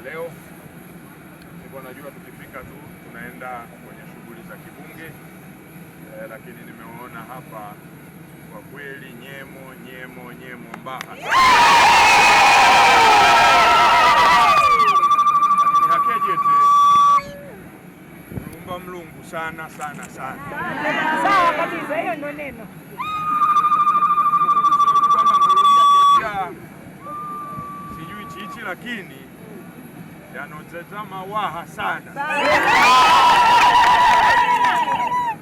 ya leo. Nilikuwa najua tukifika tu tunaenda kwenye shughuli za kibunge, lakini nimeona hapa kwa kweli nyemo Mbaha. Lakini hakejete Mulumba Mlungu sana. Sawa kabisa, hiyo ndio neno. Kwamba Mulumba kujia sijui chichi, lakini yanozeta mawaha sana.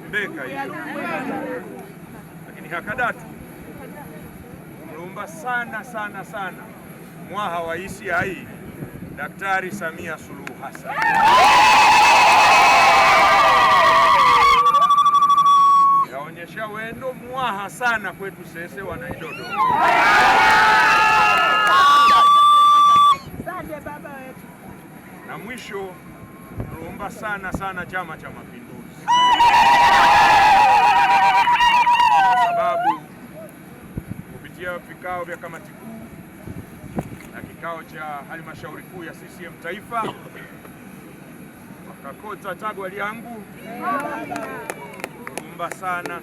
Mbeka hiyo. Lakini hakadatu Mulumba sana mwaha wa ICI Daktari Samia Suluhu Hassan. Yaonyesha wendo mwaha sana kwetu sese wanaidodo. Asante baba wetu. Na mwisho Mulumba sana Chama cha Mapinduzi, kwa sababu kupitia vikao vya kamati kuu na kikao cha halmashauri kuu ya CCM Taifa wakakota tagwa lyangu Mulumba sana.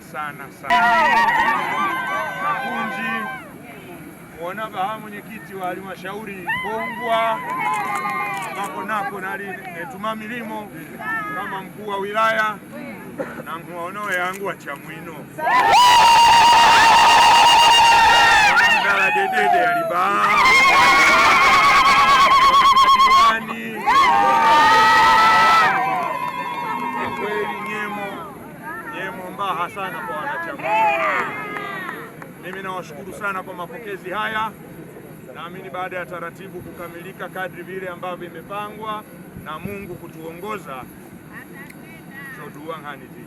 Nakunji kuona baha mwenyekiti wa halmashauri Kongwa nako nali netuma milimo kama mkuu wa wilaya na mkuwaono yangu wa Chamwino ngala dedede aliba diwani kweli nyemo Mbaha sana kwa wanachama. Mimi nawashukuru sana kwa mapokezi haya. Naamini baada ya taratibu kukamilika kadri vile ambavyo imepangwa na Mungu kutuongoza, tuduanganiti